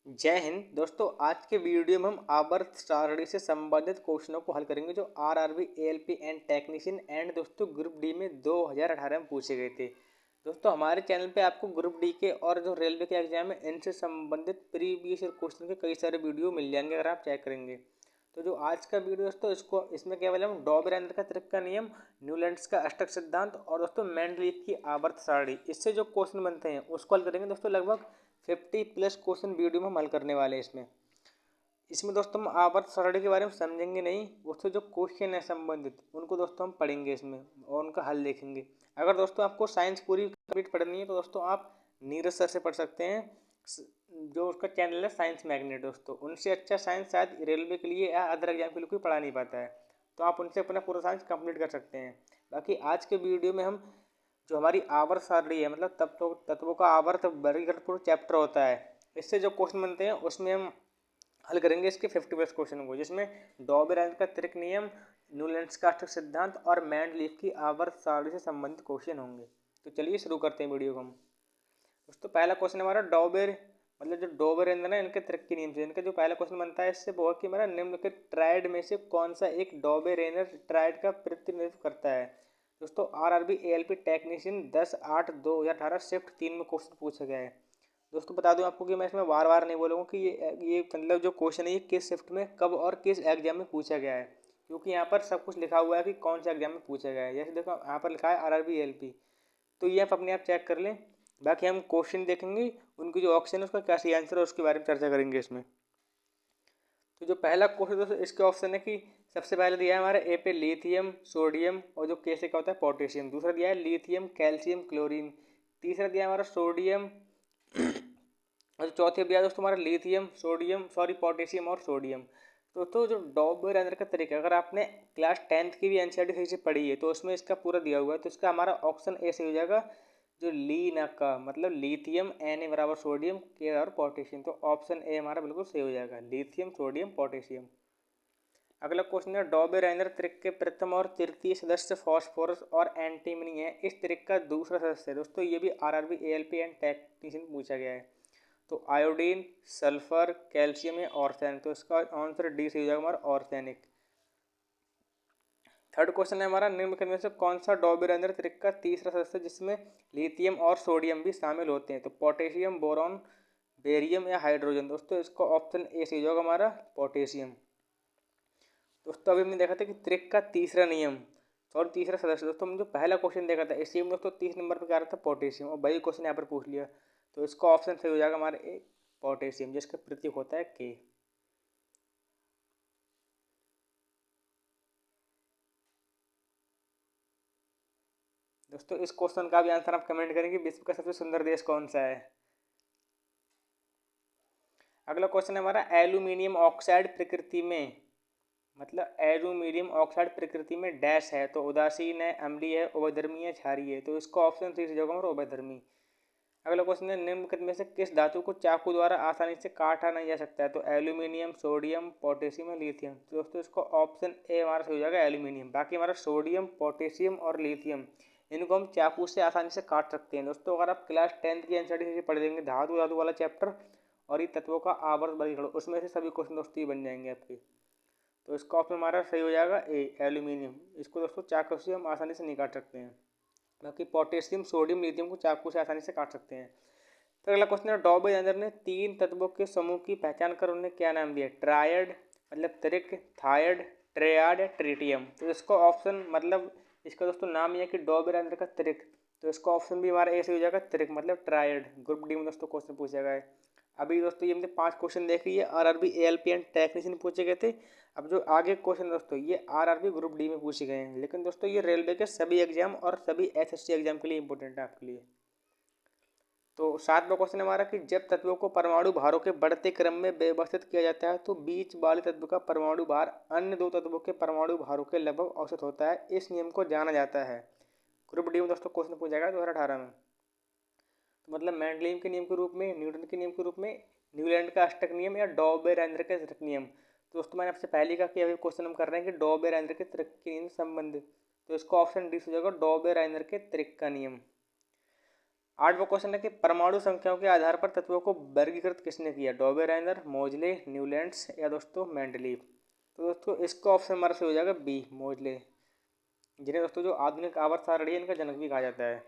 जय हिंद दोस्तों। आज के वीडियो में हम आवर्त सारणी से संबंधित क्वेश्चनों को हल करेंगे जो RRB ALP and technician and दोस्तों ग्रुप डी में 2018 में पूछे गए थे। दोस्तों हमारे चैनल पे आपको ग्रुप डी के और जो रेलवे के एग्जाम है इनसे संबंधित प्रीवियस क्वेश्चन के कई सारे वीडियो मिल जाएंगे अगर आप चेक करेंगे। तो जो आज का वीडियो दोस्तों इसमें केवल हम डॉबरेंद्र का त्रिक का नियम, न्यूलैंड्स का अष्टक सिद्धांत और दोस्तों मेंडलीव की आवर्त सारणी इससे जो क्वेश्चन बनते हैं उसको हल करेंगे। दोस्तों लगभग 50+ क्वेश्चन वीडियो में हम हल करने वाले हैं। इसमें इसमें दोस्तों हम आवर्त सारणी के बारे में समझेंगे नहीं, उससे जो क्वेश्चन है संबंधित उनको दोस्तों हम पढ़ेंगे इसमें और उनका हल देखेंगे। अगर दोस्तों आपको साइंस पूरी कंप्लीट पढ़नी है तो दोस्तों आप नीरज सर से पढ़ सकते हैं, जो उसका चैनल है साइंस मैग्नेट। दोस्तों उनसे अच्छा साइंस शायद रेलवे के लिए या अदर एग्जाम के लिए कोई पढ़ा नहीं पाता है, तो आप उनसे अपना पूरा साइंस कंप्लीट कर सकते हैं। बाकी आज के वीडियो में हम जो हमारी आवर्त सारणी है मतलब तत्वों का आवर्त वर्गीकरण पूरा चैप्टर होता है, इससे जो क्वेश्चन बनते हैं उसमें हम हल करेंगे इसके 50+ क्वेश्चन को, जिसमें डॉबरेंद्र का त्रिक नियम, न्यूलैंड्स का अष्टक सिद्धांत और मेंडलीव की आवर्त सारणी से संबंधित क्वेश्चन होंगे। तो चलिए शुरू करते हैं वीडियो को हम। दोस्तों पहला क्वेश्चन हमारा डॉबेर मतलब जो डॉबरेंद्र ना इनके त्रिक के नियम से इनका जो पहला क्वेश्चन बनता है इससे वो कि हमारा निम्नलिखित ट्रायड में से कौन सा एक डॉबरेंद्र ट्रायड का प्रतिनिधित्व करता है। दोस्तों आरआरबी एएलपी टेक्नीशियन 10/8/2018 शिफ्ट 3 में क्वेश्चन पूछा गया है। दोस्तों बता दूं आपको कि मैं इसमें बार बार नहीं बोलूँगा कि ये मतलब जो क्वेश्चन है ये किस शिफ्ट में कब और किस एग्जाम में पूछा गया है, क्योंकि यहाँ पर सब कुछ लिखा हुआ है कि कौन से एग्जाम में पूछा गया है। जैसे देखो यहाँ पर लिखा है आरआरबी एएलपी, तो ये आप अपने आप चेक कर लें। बाकी हम क्वेश्चन देखेंगे, उनकी जो ऑप्शन है उसका क्या सही आंसर है उसके बारे में चर्चा करेंगे इसमें। तो जो पहला क्वेश्चन दोस्तों इसके ऑप्शन है कि सबसे पहले दिया है हमारा ए पे लिथियम सोडियम और जो के से क्या होता है पोटेशियम। दूसरा दिया है लिथियम कैल्शियम क्लोरीन। तीसरा दिया है हमारा सोडियम और चौथे दिया है दोस्तों हमारा लिथियम सोडियम पोटेशियम और सोडियम। तो जो डॉबरेंद्र का तरीका अगर आपने क्लास 10th की भी एनसीईआरटी सही से पढ़ी है तो उसमें इसका पूरा दिया हुआ है, तो इसका हमारा ऑप्शन ए सही हो जाएगा, जो ली ना का मतलब लिथियम Na बराबर सोडियम के बराबर पोटेशियम। तो ऑप्शन ए हमारा बिल्कुल सही हो जाएगा, लिथियम सोडियम पोटेशियम। अगला क्वेश्चन है डॉबरेंद्र त्रिक के प्रथम और तृतीय सदस्य फास्फोरस और एंटीमनी है, इस त्रिक का दूसरा सदस्य है। दोस्तों ये भी आरआरबी एएलपी एंड टेक्नीशियन पूछा गया है। तो आयोडीन सल्फर कैल्शियम या ऑर्सैनिक, तो इसका आंसर डी सही हो जाएगा हमारा ऑर्सैनिक। थर्ड क्वेश्चन है हमारा निम्नलिखित में से कौन सा डॉबरेंद्र त्रिक का तीसरा सदस्य जिसमें लिथियम और सोडियम भी शामिल होते हैं। तो पोटेशियम बोरॉन बेरियम या हाइड्रोजन। दोस्तों इसका ऑप्शन ए सही होगा हमारा पोटेशियम। दोस्तों अभी हमने देखा था कि त्रिक का तीसरा नियम और तीसरा सदस्य। दोस्तों हमने जो पहला क्वेश्चन देखा था इसी में दोस्तों 30 नंबर पर क्या रहा था पोटेशियम, और वही क्वेश्चन यहाँ पर पूछ लिया, तो इसका ऑप्शन सही हो जाएगा हमारा ए पोटेशियम, जिसका प्रतीक होता है के। दोस्तों इस क्वेश्चन का भी आंसर आप कमेंट करेंगे विश्व का सबसे सुंदर देश कौन सा है। अगला क्वेश्चन है हमारा एल्यूमिनियम ऑक्साइड प्रकृति में मतलब एल्यूमिनियम ऑक्साइड प्रकृति में डैश है, तो उदासीन है, अम्लीय है, उभयधर्मी है, क्षारीय है। तो इसका ऑप्शन सी होगा हमारा उभयधर्मी। अगला क्वेश्चन है निम्नलिखित में से किस धातु को चाकू द्वारा आसानी से काटा नहीं जा सकता है। तो एल्यूमिनियम सोडियम पोटेशियम या लिथियम। तो दोस्तों इसको ऑप्शन ए हमारा सही हो जाएगा एल्यूमिनियम। बाकी हमारा सोडियम पोटेशियम और लिथियम इनको हम चाकू से आसानी से काट सकते हैं। दोस्तों अगर आप क्लास 10th की एनसीईआरटी से पढ़ लेंगे धातु धातु वाला चैप्टर और ये तत्वों का आवर्त वर्गीकरण, उसमें से सभी क्वेश्चन दोस्तों ही बन जाएंगे आपके। तो इसका ऑप्शन हमारा सही हो जाएगा ए एल्यूमिनियम। इसको दोस्तों चाकू से हम आसानी से नहीं काट सकते हैं। बाकी पोटेशियम सोडियम लिथियम को चाकू से आसानी से काट सकते हैं। तो अगला क्वेश्चन है डॉबरेंद्र ने 3 तत्वों के समूह की पहचान कर उन्हें क्या नाम दिया। ट्रायड मतलब त्रिक, थायड, ट्रेयाड या ट्रिटियम। तो इसका ऑप्शन मतलब इसका दोस्तों नाम यह है कि डॉबरेंद्र का त्रिक, तो इसका ऑप्शन भी हमारा ए से हो जाएगा त्रिक मतलब ट्रायड। ग्रुप डी में दोस्तों क्वेश्चन पूछा गया है। अभी दोस्तों ये हमने 5 क्वेश्चन देख लिए, आरआरबी एएलपी एंड टेक्नीशियन पूछे गए थे। अब जो आगे क्वेश्चन दोस्तों ये आरआरबी ग्रुप डी में पूछे गए हैं, लेकिन दोस्तों ये रेलवे के सभी एग्जाम और सभी एसएससी एग्जाम के लिए इंपॉर्टेंट है आपके लिए। तो 7वां क्वेश्चन हमारा कि जब तत्वों को परमाणु भारों के बढ़ते क्रम में व्यवस्थित किया जाता है तो बीच वाले तत्व का परमाणु भार अन्य 2 तत्वों के परमाणु भारों के लगभग औसत होता है, इस नियम को जाना जाता है। ग्रुप डी में दोस्तों क्वेश्चन पूछा जाएगा 2018 में। तो मतलब मेंडलीव के नियम के रूप में, न्यूटन के नियम के रूप में, न्यूलैंड का अष्टक नियम या डॉबरेंद्र के त्रिक नियम। तो दोस्तों मैंने आपसे पहले कहा कि अभी क्वेश्चन हम कर रहे हैं कि डॉबरेंद्र के त्रिक के नियम से संबंधित, तो इसका ऑप्शन डी हो जाएगा डॉबरेंद्र के त्रिक का नियम। 8वां क्वेश्चन है कि परमाणु संख्याओं के आधार पर तत्वों को वर्गीकृत किसने किया? डॉबे राइनर, मोजले, न्यूलैंड्स या दोस्तों मेंडलीव। तो दोस्तों इसका ऑप्शन हमारा सही हो जाएगा बी, मोजले, जिन्हें दोस्तों जो आधुनिक आवर्त सारणी है इनका जनक भी कहा जाता है।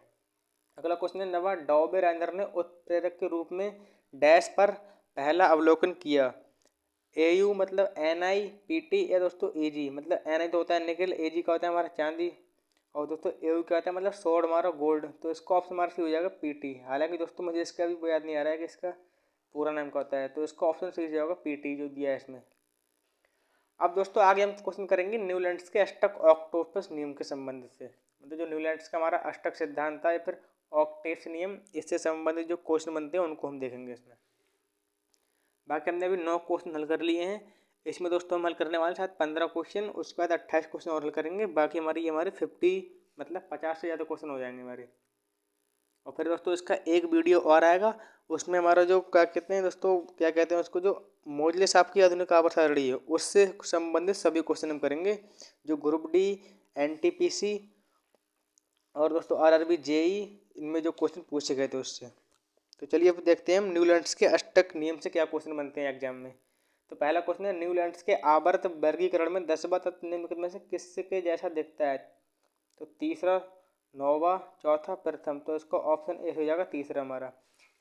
अगला क्वेश्चन है 9वां, डॉबे राइनर ने उत्प्रेरक के रूप में डैश पर पहला अवलोकन किया? एयू मतलब एनआई, पीटी या दोस्तों एजी। मतलब एनआई तो होता है निकल, एजी का होता है हमारा चांदी, और दोस्तों एयू क्या होता है मतलब सोड हमारा गोल्ड। तो इसका ऑप्शन हमारा सही हो जाएगा पीटी। हालांकि दोस्तों मुझे इसका भी याद नहीं आ रहा है कि इसका पूरा नाम क्या होता है, तो इसका ऑप्शन सही हो जाएगा पीटी जो दिया है इसमें। अब दोस्तों आगे हम क्वेश्चन करेंगे न्यूलैंड्स के अष्टक ऑक्टोपस नियम के संबंध से। मतलब जो न्यूलैंड्स का हमारा अष्टक सिद्धांत है या फिर ऑक्टेव्स नियम, इससे संबंधित जो क्वेश्चन बनते हैं उनको हम देखेंगे इसमें। बाकी हमने अभी 9 क्वेश्चन हल कर लिए हैं। इसमें दोस्तों हम हल करने वाले शायद 15 क्वेश्चन, उसके बाद 28 क्वेश्चन और हल करेंगे। बाकी हमारे 50 मतलब 50 से ज़्यादा क्वेश्चन हो जाएंगे हमारे। और फिर दोस्तों इसका एक वीडियो और आएगा, उसमें हमारा जो क्या कहते हैं दोस्तों, क्या कहते हैं उसको, जो मोजले साहब की आधुनिक आवर्त सारणी है उससे संबंधित सभी क्वेश्चन हम करेंगे, जो ग्रुप डी, एनटीपीसी और दोस्तों आरआरबी, जेई, इनमें जो क्वेश्चन पूछे गए थे उससे। तो चलिए अब देखते हैं हम न्यूलैंड्स के अष्टक नियम से क्या क्वेश्चन बनते हैं एग्जाम में। तो पहला क्वेश्चन है न्यूलैंड्स के आवर्त वर्गीकरण में 10वां तत्व निम्नलिखित में से किसके जैसा दिखता है? तो तीसरा, 9वां, चौथा, प्रथम। तो इसका ऑप्शन ए हो जाएगा तीसरा हमारा।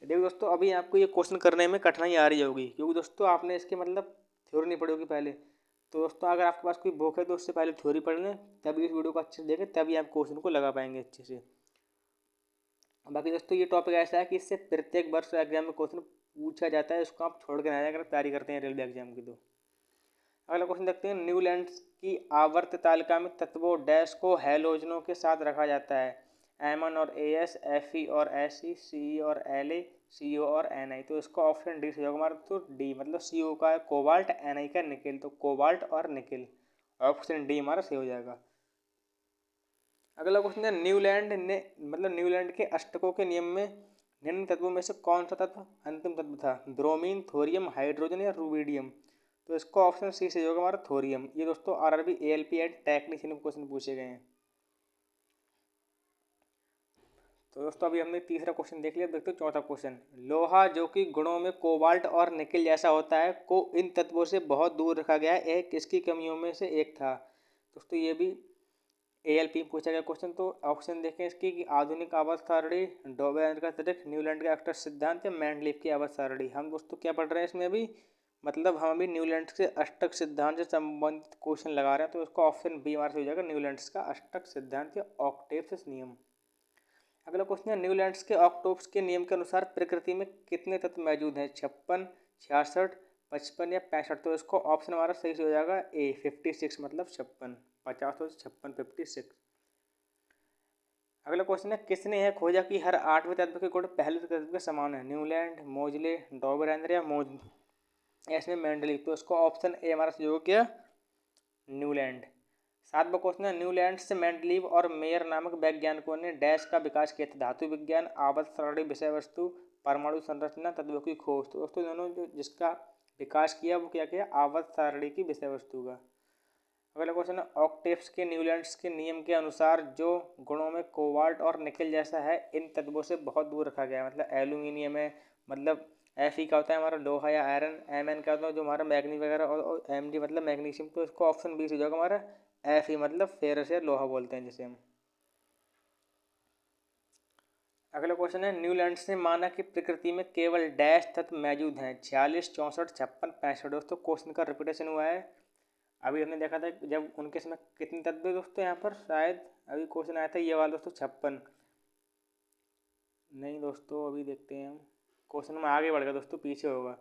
देखिए दोस्तों अभी आपको ये क्वेश्चन करने में कठिनाई आ रही होगी, क्योंकि दोस्तों आपने इसके मतलब थ्योरी नहीं पढ़ी होगी पहले। तो दोस्तों अगर आपके पास कोई बुक है तो उससे पहले थ्योरी पढ़ लें, तभी इस वीडियो को अच्छे से देखें, तभी आप क्वेश्चन को लगा पाएंगे अच्छे से। बाकी दोस्तों ये टॉपिक ऐसा है कि इससे प्रत्येक वर्ष एग्जाम में क्वेश्चन पूछा जाता है, इसको आप छोड़ के ना जाए अगर तैयारी करते हैं रेलवे एग्जाम की। तो अगला क्वेश्चन देखते हैं, न्यूलैंड्स की आवर्त तालिका में तत्वों डैश को हैलोजनों के साथ रखा जाता है? एमन और एएस, एफई और एसई, सीई और एलए, सीओ और एनआई। तो इसका ऑप्शन डी से होगा हमारा, तो डी मतलब सीओ का है कोबाल्ट, एनआई का निकेल। तो कोबाल्ट और निकेल, ऑप्शन डी हमारा सही हो जाएगा। अगला क्वेश्चन है, न्यूलैंड ने मतलब न्यूलैंड के अष्टकों के नियम में निम्न तत्वों में से कौन सा तत्व अंतिम तत्व था? ब्रोमीन, थोरियम, हाइड्रोजन या रूबिडियम। तो इसका ऑप्शन सी से होगा हमारा थोरियम। ये दोस्तों RRB, ALP and technician question पूछे गए हैं। तो दोस्तों अभी हमने तीसरा क्वेश्चन देख लिया, देखते हैं चौथा क्वेश्चन। लोहा जो कि गुणों में कोबाल्ट और निकेल जैसा होता है को इन तत्वों से बहुत दूर रखा गया है, यह किसकी कमियों में से एक था? दोस्तों ये भी एएलपी पूछा गया क्वेश्चन। तो ऑप्शन देखें इसकी कि आधुनिक आवर्त सारणी, डॉबे का तर्क, न्यूलैंड का अष्टक सिद्धांत या मेंडलीव की आवर्त सारणी। हम दोस्तों क्या पढ़ रहे हैं इसमें अभी, मतलब हम अभी न्यूलैंड से अष्टक सिद्धांत से संबंधित क्वेश्चन लगा रहे हैं। तो इसका ऑप्शन बी हमारा हो जाएगा, न्यूलैंड्स का अष्टक सिद्धांत या ऑक्टेव्स नियम। अगला क्वेश्चन है, न्यूलैंड्स के ऑक्टेव्स के नियम के अनुसार प्रकृति में कितने तत्व मौजूद हैं? 56, 66, 55 या 65। तो इसको ऑप्शन हमारा सही से हो जाएगा ए, 56 मतलब 56, 50 तो 56, 56। अगला क्वेश्चन है, किसने यह खोजा कि हर 8वें तत्व के गुण पहले तत्व के समान है? न्यूलैंड, मोजले, डॉबरेंद्र या मोज ऐसे मेंडलीव। तो इसको ऑप्शन ए हमारा सही हो गया, न्यूलैंड। 7वां क्वेश्चन है, न्यूलैंड से मेंडलीव और मेयर नामक वैज्ञानिकों ने डैश का विकास किया था? धातु विज्ञान, आवर्त सारणी, विषय वस्तु, परमाणु संरचना, तत्वों की खोज। तो दोस्तों दोनों जो जिसका विकास किया वो क्या किया? आवर्त सारणी की विषय वस्तु का। अगला क्वेश्चन है, ऑक्टेव्स के न्यूलैंड्स के नियम के अनुसार जो गुणों में कोबाल्ट और निकेल जैसा है इन तत्वों से बहुत दूर रखा गया है? मतलब एल्यूमिनियम है, मतलब Fe का होता है हमारा लोहा या आयरन, Mn का होता है जो हमारा मैग्नी वगैरह, और Mg मतलब मैग्नीशियम। तो इसको ऑप्शन बी से जाएगा हमारा Fe मतलब फेरस या लोहा बोलते हैं जिसे हम। अगला क्वेश्चन है, न्यूलैंड्स ने माना कि प्रकृति में केवल डैश तत्व मौजूद हैं? 46, 64, 56, 65। दोस्तों क्वेश्चन का रिपीटेशन हुआ है। अभी हमने देखा था जब उनके समय कितने तत्व है दोस्तों, यहाँ पर शायद अभी क्वेश्चन आया था ये वाला दोस्तों 56। नहीं दोस्तों अभी देखते हैं हम, क्वेश्चन में आगे बढ़ गया दोस्तों, पीछे होगा।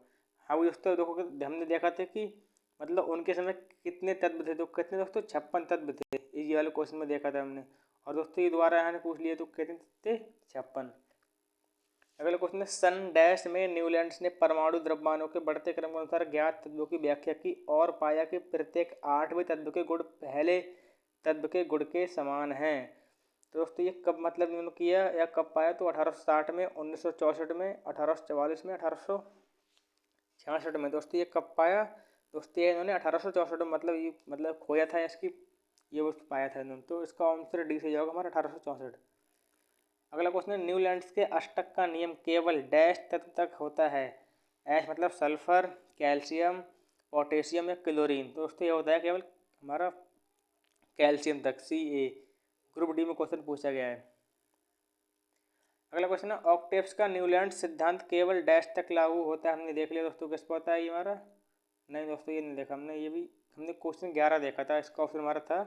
हाँ वो दोस्तों देखो हमने देखा था कि मतलब उनके समय कितने तत्व थे, तो कितने दोस्तों 56 तत्व थे, ये वाले क्वेश्चन में देखा था हमने। और दोस्तों ये दोबारा यहाँ ने पूछ लिया तो कितने थे? 56। अगला क्वेश्चन है, सन डैश में न्यूलैंड्स ने परमाणु द्रव्यमानों के बढ़ते क्रम के अनुसार ज्ञात तत्वों की व्याख्या की और पाया कि प्रत्येक 8वें तत्व के गुण पहले तत्व के गुण के समान हैं। तो दोस्तों ये कब मतलब इन्होंने किया या कब पाया? तो 1860 में, 1964 में, 1844 में, 1866 में। दोस्तों ये कब पाया? दोस्तों ये इन्होंने 1864 में मतलब ये मतलब खोया था इसकी, ये वस्तु पाया था इन्होंने। तो इसका आंसर डी से जाएगा हमारा 1864। अगला क्वेश्चन है न्यूलैंड्स के अष्टक का नियम केवल डैश तत्व तक होता है। ऐश मतलब सल्फर, कैल्शियम, पोटेशियम या क्लोरीन। तो दोस्तों ये होता है केवल हमारा कैल्शियम तक, Ca। ग्रुप डी में क्वेश्चन पूछा गया है। अगला क्वेश्चन है ऑक्टेव्स का न्यूलैंड सिद्धांत केवल डैश तक लागू होता है। हमने देख लिया दोस्तों, किस पर होता है ये हमारा? नहीं दोस्तों, ये नहीं देखा हमने। ये भी हमने क्वेश्चन 11 देखा था, इसका ऑप्शन हमारा था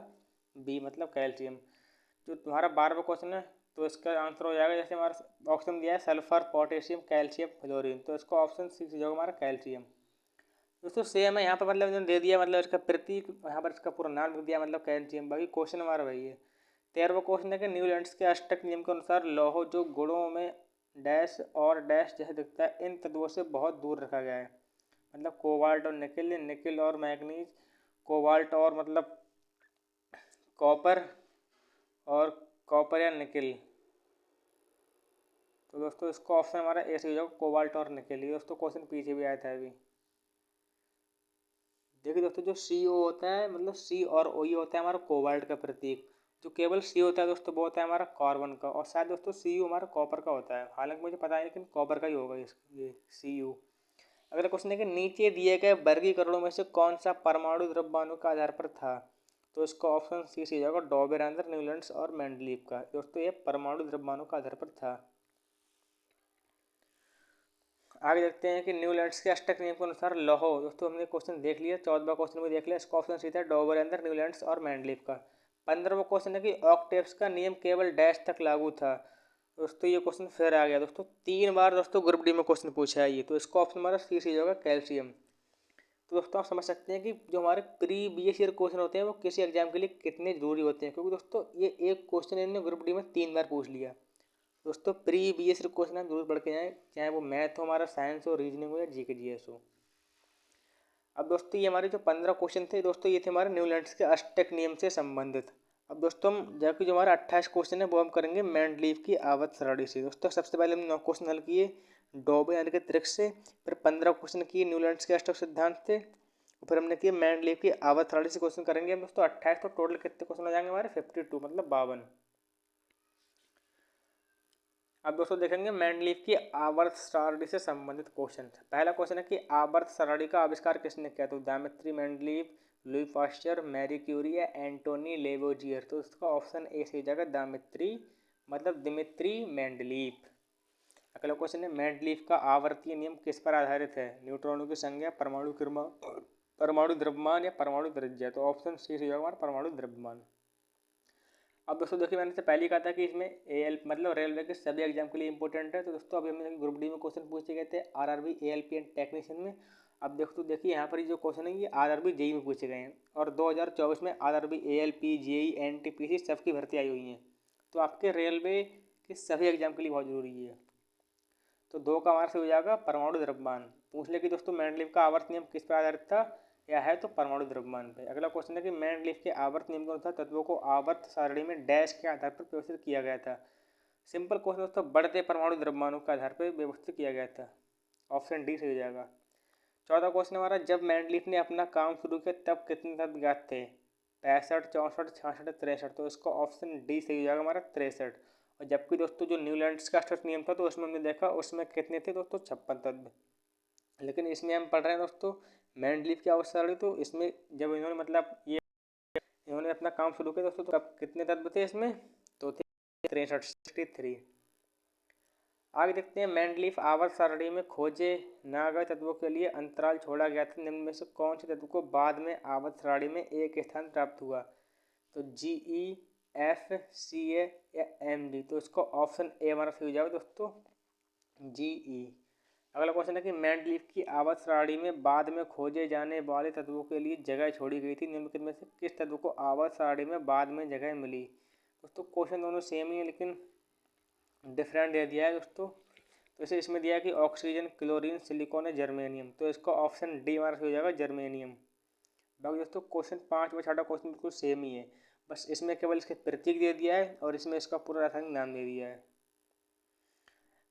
बी मतलब कैल्शियम। जो तुम्हारा 12वां क्वेश्चन है तो इसका आंसर हो जाएगा, जैसे हमारा ऑप्शन दिया है सल्फर, पोटेशियम, कैल्शियम, फ्लोरीन, तो इसका ऑप्शन सी हो जाएगा हमारा कैल्शियम। दोस्तों सेम है यहाँ पर, मतलब इन्होंने दे दिया मतलब इसका प्रतीक, यहाँ पर इसका पूरा नाम लिख दिया मतलब कैल्शियम। बाकी क्वेश्चन हमारा वही है। 13वां क्वेश्चन है कि न्यूलैंड्स के अष्टक नियम के अनुसार लौह जो गुणों में डैश और डैश जैसे दिखता है, इन तत्वों से बहुत दूर रखा गया है। मतलब कोबाल्ट और निकिल, निकिल और मैग्नीज, कोबाल्ट और मतलब कॉपर, और कॉपर या निकिल। तो दोस्तों इसका ऑप्शन हमारा ए से हो जाएगा, कोबाल्ट और निकिल। ये दोस्तों क्वेश्चन पीछे भी आया था अभी। देखिए दोस्तों, जो CO होता है मतलब C और O होता है हमारा कोबाल्ट का प्रतीक। जो केवल C होता है दोस्तों वो होता है हमारा कार्बन का, और शायद दोस्तों Cu हमारा कॉपर का होता है, हालांकि मुझे पता है लेकिन कॉपर का ही होगा ये Cu। अगला क्वेश्चन है कि नीचे दिए गए वर्गीकरणों में से कौन सा परमाणु द्रव्यमानों के आधार पर था। तो इसका ऑप्शन सी से जाएगा, डॉबेरेंद्र, न्यूलैंड्स और मेंडलीव का। दोस्तों ये परमाणु द्रव्यमानों के आधार पर था। आगे देखते हैं कि न्यूलैंड्स के अष्टक नियम के अनुसार लौह, दोस्तों हमने क्वेश्चन देख लिया, 14वां क्वेश्चन में देख लिया, इसका ऑप्शन सीधा डॉबरेंद्र, न्यूलैंड्स और मेंडलीव का। 15वां क्वेश्चन है कि ऑक्टेव्स का नियम केवल डैश तक लागू था। दोस्तों ये क्वेश्चन फिर आ गया दोस्तों, 3 बार दोस्तों ग्रुप डी में क्वेश्चन पूछा है ये, तो इसका ऑप्शन हमारा सी से होगा कैल्शियम। तो दोस्तों आप समझ सकते हैं कि जो हमारे प्रीवियस ईयर क्वेश्चन होते हैं वो किसी एग्जाम के लिए कितने जरूरी होते हैं, क्योंकि दोस्तों ये एक क्वेश्चन इन्होंने ग्रुप डी में 3 बार पूछ लिया। दोस्तों प्रीवियस ईयर क्वेश्चन हम जरूर पढ़ के जाएँ, चाहे वो मैथ हो, हमारा साइंस हो, रीजनिंग हो या जीके जीएस हो। अब दोस्तों ये हमारे जो 15 क्वेश्चन थे दोस्तों, ये थे हमारे न्यूलैंड्स के अष्टक नियम से संबंधित। अब दोस्तों हम जबकि जो हमारा 28 क्वेश्चन है वो हम करेंगे मेंडलीव की आवर्त सारणी से। दोस्तों सबसे पहले हमने 9 क्वेश्चन हल किए डॉबे यानी कि त्रिक से, फिर 15 क्वेश्चन किए न्यूलैंड्स के अष्टक सिद्धांत से, और फिर हमने किए मेंडलीव की आवर्त सारणी से क्वेश्चन करेंगे हम दोस्तों 28। तो टोटल कितने क्वेश्चन हो जाएंगे हमारे 52 मतलब 52। अब दोस्तों देखेंगे मेंडलीव की आवर्त सारणी से संबंधित क्वेश्चन। पहला क्वेश्चन है कि आवर्त सारणी का आविष्कार किसने किया। तो Dmitri Mendeleev, Louis Pasteur, Marie Curie या एंटोनी लेवोजियर। तो इसका ऑप्शन ए सही जाएगा, दामित्री मतलब दिमित्री मेंडलीव। अगला क्वेश्चन है मेंडलीव का आवर्तीय नियम किस पर आधारित है। न्यूट्रॉनों की संख्या, परमाणु द्रव्यमान या परमाणु त्रिज्या। तो ऑप्शन सी सही होगा परमाणु द्रव्यमान। अब दोस्तों देखिए, मैंने से पहले ही कहा था कि इसमें AL मतलब रेलवे के सभी एग्जाम के लिए इंपॉर्टेंट है। तो दोस्तों अभी हमने ग्रुप डी में क्वेश्चन पूछे गए थे RRB ALP एंड टेक्नीशियन में। अब देखिए यहाँ पर जो क्वेश्चन है ये RRB JEE में पूछे गए हैं, और 2024 में RRB ALP JEE NTPC सबकी भर्ती आई हुई है। तो आपके रेलवे के सभी एग्जाम के लिए बहुत जरूरी है। तो 2 का हमारा से हो जाएगा परमाणु द्रव्यमान। पूछ ले कि दोस्तों मेंडलीव का आवर्त नियम किस पर आधारित था, या है तो परमाणु द्रव्यमान पे। अगला क्वेश्चन है कि मेंडलीव के आवर्त नियम के अनुसार तत्वों को आवर्त सारणी में डैश के आधार पर व्यवस्थित किया गया था। सिंपल क्वेश्चन दोस्तों, बढ़ते परमाणु द्रव्यमानों के आधार पर व्यवस्थित किया गया था। ऑप्शन डी से हो जाएगा। 14 क्वेश्चन हमारा, जब मेंडलीव ने अपना काम शुरू किया तब कितने तत्व ज्ञात थे। 65, 64, 66, 63। तो इसका ऑप्शन डी सही हो जाएगा हमारा 63। और जबकि दोस्तों जो न्यूलैंड्स का अष्टक नियम था तो उसमें हमने देखा उसमें कितने थे दोस्तों 56 तत्व। लेकिन इसमें हम पढ़ रहे हैं दोस्तों मेंडलीव की आवर्त सारणी, तो इसमें जब इन्होंने मतलब ये इन्होंने अपना काम शुरू किया दोस्तों तो कितने तत्व थे इसमें, तो थे 63, 63। आगे देखते हैं मेंडलीव आवर्त सारणी में खोजे न गए तत्वों के लिए अंतराल छोड़ा गया था। निम्न में से कौन से तत्व को बाद में आवर्त सारणी में एक स्थान प्राप्त हुआ। तो GE, F, CA या MD। तो इसको ऑप्शन ए हमारा सही हो जाएगा दोस्तों, GE। अगला क्वेश्चन है कि मेंडलीव की आवर्त सारणी में बाद में खोजे जाने वाले तत्वों के लिए जगह छोड़ी गई थी। निम्नलिखित में से किस तत्व को आवर्त सारणी में बाद में जगह मिली। दोस्तों क्वेश्चन दोनों सेम ही है लेकिन डिफरेंट दे दिया है दोस्तों। तो इसे इसमें दिया है कि ऑक्सीजन, क्लोरीन, सिलिकॉन या जर्मेनियम। तो इसका ऑप्शन डी हमारा हो जाएगा, जर्मेनियम। बाकी दोस्तों क्वेश्चन 5 व 6 क्वेश्चन बिल्कुल सेम ही है, बस इसमें केवल इसके प्रतीक दे दिया है और इसमें इसका पूरा रासायनिक नाम दे दिया है।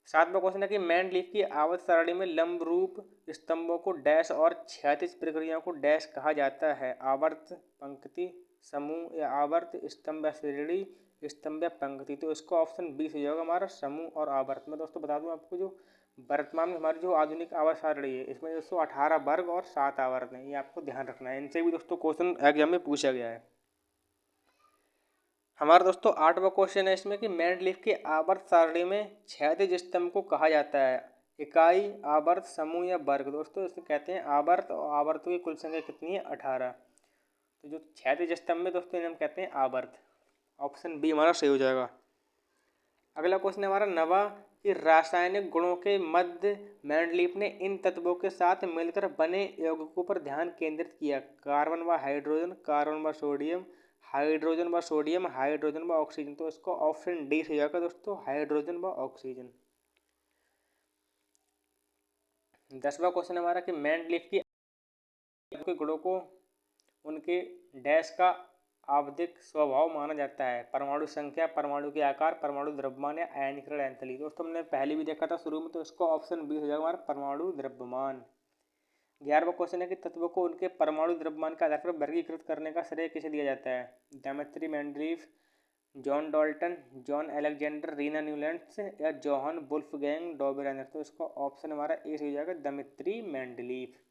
7वां क्वेश्चन है कि मेंडलीव की आवर्त सारणी में लंब रूप स्तंभों को डैश और क्षैतिज प्रक्रियाओं को डैश कहा जाता है। आवर्त पंक्ति, समूह या आवर्त स्तंभ या श्रेणी, स्तंभ या पंक्ति, तो इसका ऑप्शन बी हो जाएगा हमारा समूह और आवर्त। मैं दोस्तों बता दूं आपको, जो वर्तमान में हमारी जो आधुनिक आवर्त सारणी है इसमें दोस्तों 18 वर्ग और 7 आवर्त हैं, ये आपको ध्यान रखना है। इनसे भी दोस्तों क्वेश्चन एग्जाम में पूछा गया है। हमारा दोस्तों 8वां क्वेश्चन है इसमें कि मेंडलीफ की आवर्त सारणी में क्षैतिज स्तंभ को कहा जाता है इकाई, आवर्त, समूह या वर्ग। दोस्तों इसे कहते हैं आवर्त, और आवर्तों की कुल संख्या कितनी है 18। तो जो क्षैतिज स्तंभ में दोस्तों इन्हें हम कहते हैं आवर्त। ऑप्शन बी हमारा सही हो जाएगा। अगला क्वेश्चन है हमारा 9वां कि रासायनिक गुणों के मध्य मेंडलीफ ने इन तत्वों के साथ मिलकर बने यौगिकों पर ध्यान केंद्रित किया। कार्बन व हाइड्रोजन, कार्बन व सोडियम, हाइड्रोजन व सोडियम, हाइड्रोजन व ऑक्सीजन। तो इसको ऑप्शन डी हो जाएगा दोस्तों, हाइड्रोजन व ऑक्सीजन। 10वां क्वेश्चन हमारा कि मेंडलीफ की गुणों को उनके डैश का आवधिक स्वभाव माना जाता है। परमाणु संख्या, परमाणु के आकार, परमाणु द्रव्यमान या आयनीकरण एंथैल्पी। दोस्तों हमने पहले भी देखा था शुरू में, तो इसको ऑप्शन बी हो जाएगा हमारा परमाणु द्रव्यमान। 11वां क्वेश्चन है कि तत्वों को उनके परमाणु द्रव्यमान के आधार पर वर्गीकृत करने का श्रेय किसे दिया जाता है। Dmitri Mendeleev, John Dalton, John Alexander, रीना न्यूलैंड्स या जोहान वुल्फगैंग डॉबरेनर। तो इसका ऑप्शन हमारा ए हो जाएगा, डेमेट्री मेंडलीफ।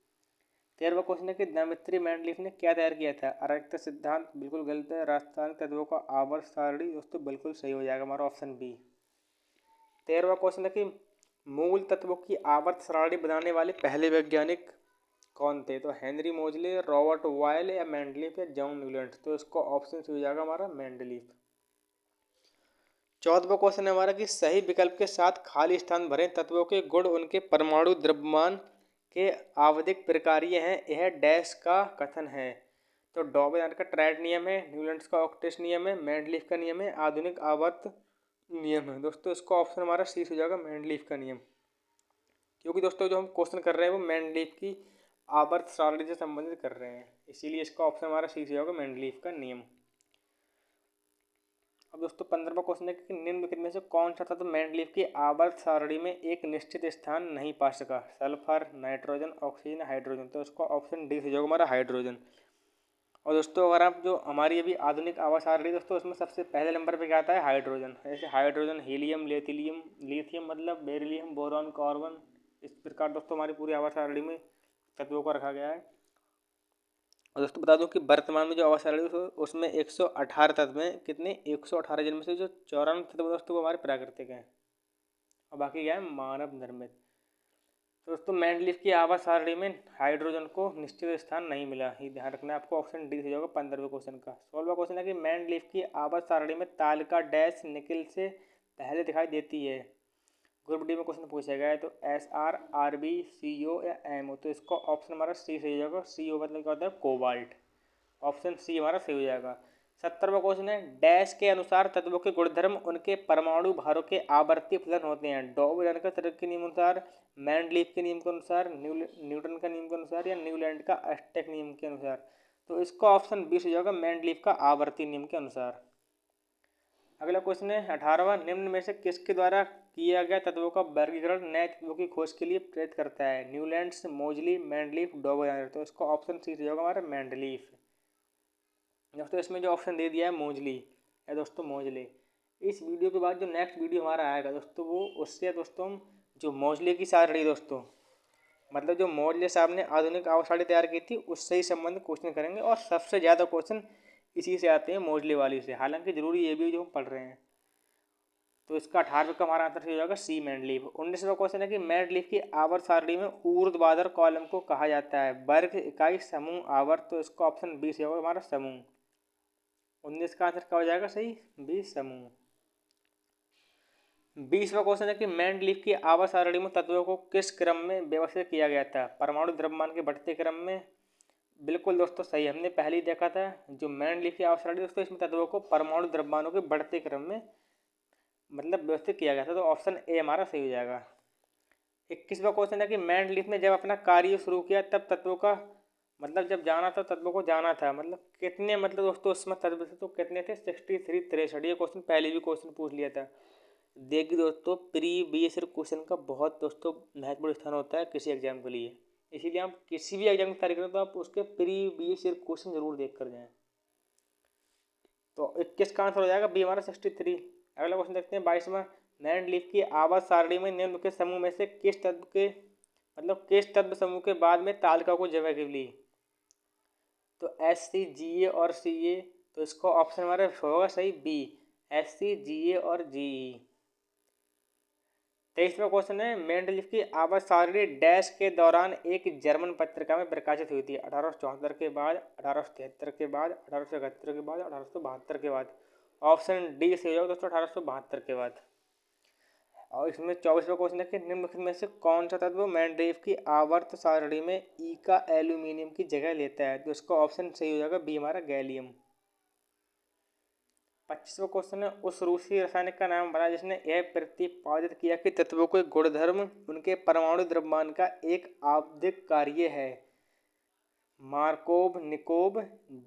13वां क्वेश्चन है कि डेमेट्री मेंडलीफ ने क्या तैयार किया था। अरैखित सिद्धांत बिल्कुल गलत है। रासायनिक तत्वों का आवर्त सारणी दोस्तों बिल्कुल सही हो जाएगा हमारा ऑप्शन बी। 13वां क्वेश्चन है कि मूल तत्वों की आवर्त सारणी बनाने वाले पहले वैज्ञानिक कौन थे। तो हेनरी मोजले, रॉबर्ट बॉयल या मेंडलीफ या जॉन न्यूलैंड। तो इसको ऑप्शन हो जाएगा हमारा मेंडलीफ। 14वां क्वेश्चन है हमारा कि सही विकल्प के साथ खाली स्थान भरें। तत्वों के गुण उनके परमाणु द्रव्यमान के आवधिक प्रकार्य हैं, यह डैश का कथन है। तो डॉबरेनर का ट्रायड नियम है, न्यूलैंड्स का ऑक्टेट नियम है, मेंडलीफ का नियम है, आधुनिक आवर्त नियम है। दोस्तों इसका ऑप्शन हमारा सी हो जाएगा, मेंडलीफ का नियम। क्योंकि दोस्तों जो हम क्वेश्चन कर रहे हैं वो मेंडलीफ की आवर्त सारणी से संबंधित कर रहे हैं, इसीलिए इसका ऑप्शन हमारा सी हो जाएगा, मेंडलीफ का नियम। अब दोस्तों 15वां क्वेश्चन है कि निम्नलिखित में से कौन सा तत्व मेंडलीफ की आवर्त सारणी में एक निश्चित स्थान नहीं पा सका। Sulphur, nitrogen, oxygen, hydrogen. तो इसका ऑप्शन डी हो जाएगा हमारा हाइड्रोजन। और दोस्तों अगर आप जो हमारी अभी आधुनिक आवर्त सारणी दोस्तों उसमें सबसे पहले नंबर पे क्या आता है, हाइड्रोजन। जैसे हाइड्रोजन, हीलियम, लिथियम मतलब बेरिलियम, बोरॉन, कार्बन। इस प्रकार दोस्तों हमारी पूरी आवर्त सारणी में तत्वों को रखा गया है। और दोस्तों बता दूं कि वर्तमान में जो आवर्त सारणी है उसमें 118 तत्व हैं। कितने, 118, जिनमें से जो 94 तत्व दोस्तों वो हमारे प्राकृतिक हैं और बाकी क्या है, मानव निर्मित। तो दोस्तों मेंडलीफ की आवर्त सारणी में हाइड्रोजन को निश्चित स्थान नहीं मिला, ये ध्यान रखना है आपको। ऑप्शन डी हो जाएगा 15वें क्वेश्चन का। 16वां क्वेश्चन है कि मेंडलीफ की आवर्त सारणी में तालिका डैश निकिल से पहले दिखाई देती है। ग्रुप डी में क्वेश्चन पूछा गया है, तो SR, RB, CO या MO। तो इसका ऑप्शन हमारा सी सही हो जाएगा। CO मतलब क्या होता है, कोबाल्ट। ऑप्शन सी हमारा सही हो जाएगा। 17वां क्वेश्चन है डैश के अनुसार तत्वों के गुणधर्म उनके परमाणु भारों के आवर्ती फलन होते हैं। डॉबरेनर का तर्क के नियम अनुसार, मेंडलीफ के नियम के अनुसार, न्यूटन का नियम के अनुसार या न्यूलैंड का अस्टेक नियम के अनुसार। तो इसका ऑप्शन 20 हो जाएगा, मेंडलीफ का आवर्ती नियम के अनुसार। अगला क्वेश्चन है 18वां, निम्न में से किसके द्वारा किया गया तत्वों का वर्गीकरण नए तत्वों की खोज के लिए प्रेरित करता है। न्यूलैंड्स, मोजली, मेंडलीफ, डॉबरेनर। तो इसका ऑप्शन सी हो जाएगा हमारा मेंडलीफ। दोस्तों इसमें जो ऑप्शन दे दिया है मोजली है दोस्तों, मोजले। इस वीडियो के बाद जो नेक्स्ट वीडियो हमारा आएगा दोस्तों वो उससे दोस्तों हम जो मोजले की सारणी दोस्तों मतलब जो मोजले साहब ने आधुनिक आवर्त सारणी तैयार की थी उससे ही संबंधित क्वेश्चन करेंगे। और सबसे ज़्यादा क्वेश्चन इसी से आते हैं, मोजले वाली से। हालांकि जरूरी ये भी जो हम पढ़ रहे हैं। तो इसका 18वें का हमारा आंसर हो जाएगा सी, मेंडलीफ। 19वां क्वेश्चन है कि मेंडलीफ की आवर्त सारणी में ऊर्ध्वाधर कॉलम को कहा जाता है। वर्ग, इकाई, समूह, आवर्त। तो इसका ऑप्शन बी से होगा हमारा समूह। 19 का आंसर क्या हो जाएगा सही, बी, समूह। 20वां क्वेश्चन है कि मेंडलीफ की आवर्त सारणी में तत्वों को किस क्रम में व्यवस्थित किया गया था। परमाणु द्रव्यमान के बढ़ते क्रम में। बिल्कुल दोस्तों सही, हमने पहले ही देखा था जो मेंडलीफ की आवर्त सारणी दोस्तों इसमें तत्वों को परमाणु द्रव्यमानों के बढ़ते क्रम में मतलब व्यवस्थित किया गया था। तो ऑप्शन ए हमारा सही हो जाएगा। 21वां क्वेश्चन है कि मेंडलीफ ने जब अपना कार्य शुरू किया तब तत्वों का मतलब जब जाना था, तत्वों को जाना था मतलब कितने, मतलब दोस्तों उसमें तत्व थे तो कितने थे, 63, 63। ये क्वेश्चन पहले भी क्वेश्चन पूछ लिया था। देखिए दोस्तों प्रीवियस ईयर क्वेश्चन का बहुत दोस्तों महत्वपूर्ण स्थान होता है किसी एग्जाम के लिए, इसीलिए आप किसी भी एग्जाम की तैयारी करें तो आप उसके प्रीवियस ईयर क्वेश्चन जरूर देख कर जाएं। तो 21 का आंसर हो जाएगा बी हमारा 63। अगला क्वेश्चन देखते हैं 22वां। मैंडलीफ की आवाज सारणी में निम्न के समूह में से किस तत्व के किस तत्व समूह के बाद में तालिका को जगह मिली? तो SC, GA और CA। तो इसका ऑप्शन हमारा होगा सही बी, SC, GA और GE। 23वां क्वेश्चन है मेंडलीफ की आवाज सारणी डैश के दौरान एक जर्मन पत्रिका में प्रकाशित हुई थी? 1874 के बाद, 1873 के बाद, 1871 के बाद, 1872 के बाद। ऑप्शन डी सही होगा दोस्तों, 1872 के बाद। और इसमें 24वां क्वेश्चन है कि निम्नलिखित में से कौन सा तत्व मेंडलीफ की आवर्त सारणी में ई का एल्यूमिनियम की जगह लेता है? तो इसका ऑप्शन सही हो जाएगा बी हमारा गैलियम। 25वां क्वेश्चन है उस रूसी रासायनिक का नाम बताया जिसने यह प्रतिपादित किया कि तत्वों के गुणधर्म उनके परमाणु द्रव्यमान का एक आवधिक कार्य है? मार्कोव, निकोव,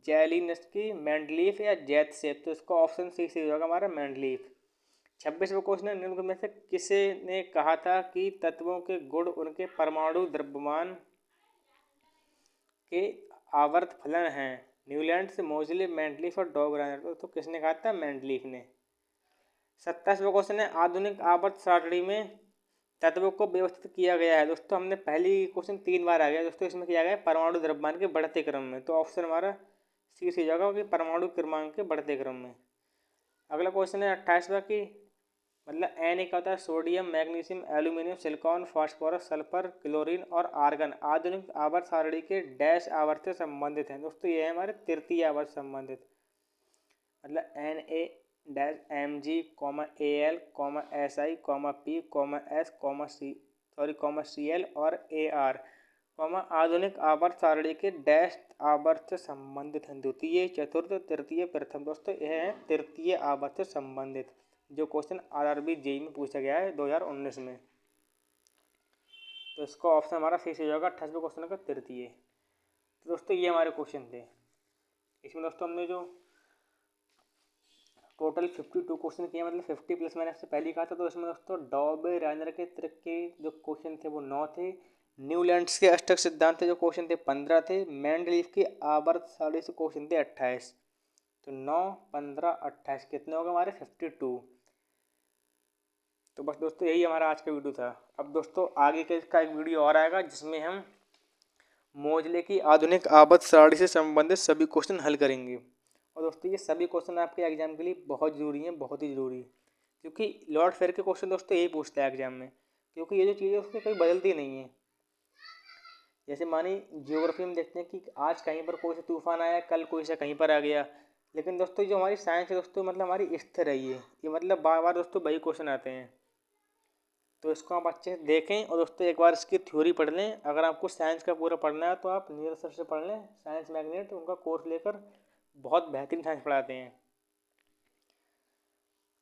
जेलिनस्की, मेंडलीफ या जैतसेप। तो इसका ऑप्शन सी सही होगा हमारा मेंडलीफ। 26वां क्वेश्चन है निम्न में से किसे ने कहा था कि तत्वों के गुण उनके परमाणु द्रव्यमान के आवर्त फलन हैं? न्यूलैंड्स, मोजले, मेंडलीफ और डॉगरानर। तो किसने कहा था? मेंडलीफ ने। 27वां क्वेश्चन है आधुनिक आवर्त सारणी में तत्वों को व्यवस्थित किया गया है? दोस्तों हमने पहली क्वेश्चन 3 बार आ गया दोस्तों, इसमें किया गया परमाणु द्रव्यमान के बढ़ते क्रम में। तो ऑप्शन हमारा सी सही जाएगा कि परमाणु क्रमांक के बढ़ते क्रम में। अगला क्वेश्चन है 28वां की एन एक होता है sodium, magnesium, aluminium, silicon, phosphorus, sulphur, chlorine और आर्गन आधुनिक आवर्त सारणी के डैश आवर्त से संबंधित हैं? दोस्तों ये है हमारे तृतीय आवर्त संबंधित, Na-MgAl, Si, S, Cl और Ar, आधुनिक आवर्त सारणी के डैश आवर्त से संबंधित हैं? द्वितीय, चतुर्थ, तृतीय, प्रथम। दोस्तों यह है तृतीय आवर्त से संबंधित, जो क्वेश्चन RRB JEE में पूछा गया है 2019 में। तो इसका ऑप्शन हमारा सही से होगा 28वें क्वेश्चन का तृतीय। तो दोस्तों ये हमारे क्वेश्चन थे। इसमें दोस्तों हमने जो टोटल 52 क्वेश्चन किए, 50 प्लस मैंने आपसे पहले कहा था। तो इसमें दोस्तों डॉबे राइनर के त्रिक के जो क्वेश्चन थे वो 9 थे। न्यूलैंड्स के अष्टक सिद्धांत जो क्वेश्चन थे 15 थे। मेंडलीफ की आवर्त सारणी से क्वेश्चन थे 28। तो 9, 15, 28 कितने हो गए हमारे? 52। तो बस दोस्तों यही हमारा आज का वीडियो था। अब दोस्तों आगे का एक वीडियो और आएगा जिसमें हम मोजले की आधुनिक आवर्त सारणी से संबंधित सभी क्वेश्चन हल करेंगे। और दोस्तों ये सभी क्वेश्चन आपके एग्जाम के लिए बहुत ज़रूरी हैं, बहुत ही ज़रूरी, क्योंकि लॉर्ड फेयर के क्वेश्चन दोस्तों यही पूछता है एग्जाम में, क्योंकि ये जो चीज़ें उसमें कोई बदलती नहीं है। जैसे मानी जियोग्राफी में देखते हैं कि आज कहीं पर कोई सा तूफान आया, कल कोई सा कहीं पर आ गया। लेकिन दोस्तों जो हमारी साइंस है दोस्तों हमारी स्थिर रही है। ये बार बार दोस्तों वही क्वेश्चन आते हैं। तो इसको आप अच्छे से देखें और दोस्तों एक बार इसकी थ्योरी पढ़ लें। अगर आपको साइंस का पूरा पढ़ना है तो आप नीरज सर से पढ़ लें, साइंस मैग्नेट, उनका कोर्स लेकर बहुत बेहतरीन साइंस पढ़ाते हैं।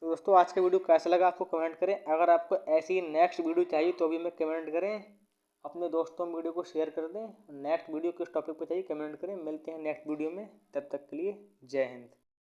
तो दोस्तों आज का वीडियो कैसा लगा आपको कमेंट करें। अगर आपको ऐसी नेक्स्ट वीडियो चाहिए तो भी हमें कमेंट करें, अपने दोस्तों में वीडियो को शेयर कर दें। नेक्स्ट वीडियो किस टॉपिक पर चाहिए कमेंट करें। मिलते हैं नेक्स्ट वीडियो में, तब तक के लिए जय हिंद।